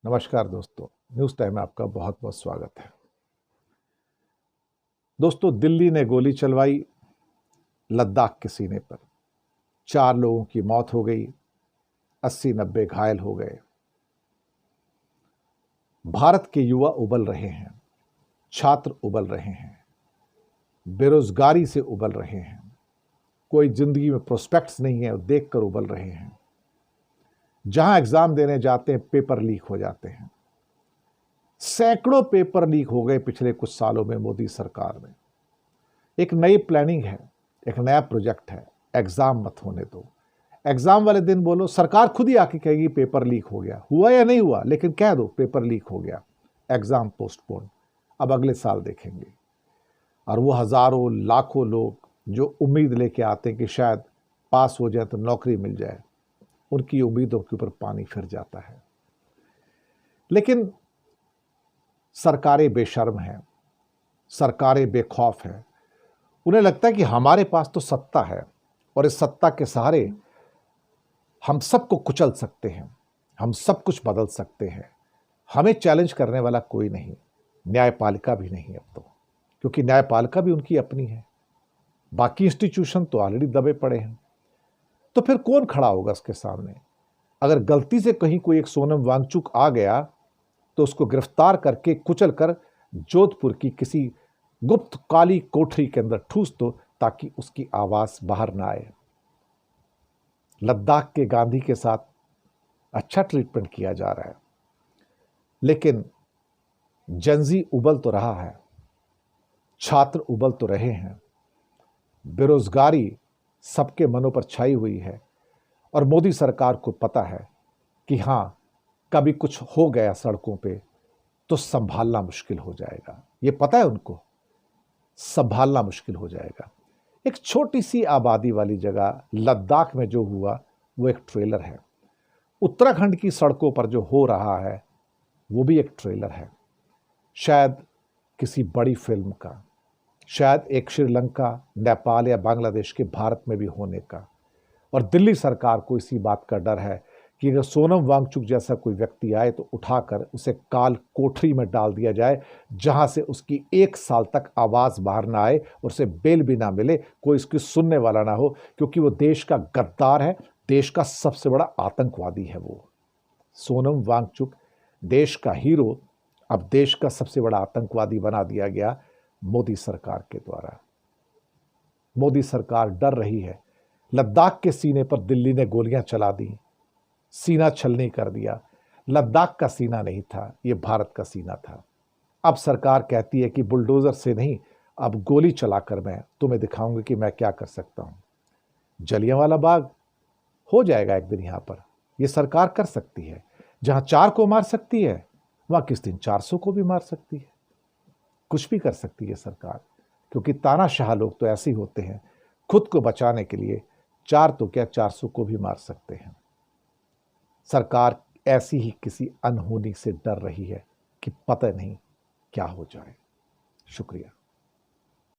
नमस्कार दोस्तों, news time में आपका बहुत बहुत स्वागत है। दोस्तों, दिल्ली ने गोली चलवाई लद्दाख के सीने पर। 4 लोगों की मौत हो गई, 80-90 घायल हो गए। भारत के युवा उबल रहे हैं, छात्र उबल रहे हैं, बेरोजगारी से उबल रहे हैं। कोई जिंदगी में प्रोस्पेक्ट्स नहीं है, देखकर उबल रहे हैं। जहां एग्जाम देने जाते हैं, पेपर लीक हो जाते हैं। सैकड़ों पेपर लीक हो गए पिछले कुछ सालों में मोदी सरकार में। एक नई प्लानिंग है, एक नया प्रोजेक्ट है, एग्जाम मत होने दो। एग्जाम वाले दिन बोलो, सरकार खुद ही आके कहेगी पेपर लीक हो गया, हुआ या नहीं हुआ, लेकिन कह दो पेपर लीक हो गया, एग्जाम पोस्टपोन, अब अगले साल देखेंगे। और वो हजारों लाखों लोग जो उम्मीद लेके आते हैं कि शायद पास हो जाए तो नौकरी मिल जाए, उनकी उम्मीदों के ऊपर पानी फिर जाता है। लेकिन सरकारें बेशर्म हैं, सरकारें बेखौफ हैं। उन्हें लगता है कि हमारे पास तो सत्ता है और इस सत्ता के सहारे हम सबको कुचल सकते हैं, हम सब कुछ बदल सकते हैं। हमें चैलेंज करने वाला कोई नहीं, न्यायपालिका भी नहीं अब तो, क्योंकि न्यायपालिका भी उनकी अपनी है। बाकी इंस्टीट्यूशन तो ऑलरेडी दबे पड़े हैं। तो फिर कौन खड़ा होगा उसके सामने? अगर गलती से कहीं कोई एक सोनम वांगचुक आ गया तो उसको गिरफ्तार करके कुचल कर जोधपुर की किसी गुप्त काली कोठरी के अंदर ठूस दो, ताकि उसकी आवाज बाहर ना आए। लद्दाख के गांधी के साथ अच्छा ट्रीटमेंट किया जा रहा है, लेकिन जनजी उबल तो रहा है, छात्र उबल तो रहे हैं, बेरोजगारी सबके मनों पर छाई हुई है। और मोदी सरकार को पता है कि हां, कभी कुछ हो गया सड़कों पे तो संभालना मुश्किल हो जाएगा। ये पता है उनको, संभालना मुश्किल हो जाएगा। एक छोटी सी आबादी वाली जगह लद्दाख में जो हुआ वो एक ट्रेलर है। उत्तराखंड की सड़कों पर जो हो रहा है वो भी एक ट्रेलर है, शायद किसी बड़ी फिल्म का, शायद एक श्रीलंका, नेपाल या बांग्लादेश के भारत में भी होने का। और दिल्ली सरकार को इसी बात का डर है कि अगर सोनम वांगचुक जैसा कोई व्यक्ति आए तो उठाकर उसे काल कोठरी में डाल दिया जाए, जहां से उसकी 1 साल तक आवाज बाहर ना आए और उसे बेल भी ना मिले, कोई इसकी सुनने वाला ना हो, क्योंकि वो देश का गद्दार है, देश का सबसे बड़ा आतंकवादी है। वो सोनम वांगचुक देश का हीरो अब देश का सबसे बड़ा आतंकवादी बना दिया गया मोदी सरकार के द्वारा। मोदी सरकार डर रही है। लद्दाख के सीने पर दिल्ली ने गोलियां चला दी, सीना छलनी कर दिया। लद्दाख का सीना नहीं था, यह भारत का सीना था। अब सरकार कहती है कि बुलडोजर से नहीं, अब गोली चलाकर मैं तुम्हें दिखाऊंगी कि मैं क्या कर सकता हूं। जलियांवाला बाग हो जाएगा एक दिन। यहां पर यह सरकार कर सकती है। जहां 4 को मार सकती है, वहां किस दिन 400 को भी मार सकती है। कुछ भी कर सकती है सरकार, क्योंकि तानाशाह लोग तो ऐसे ही होते हैं, खुद को बचाने के लिए 4 तो क्या 400 को भी मार सकते हैं। सरकार ऐसी ही किसी अनहोनी से डर रही है कि पता नहीं क्या हो जाए। शुक्रिया।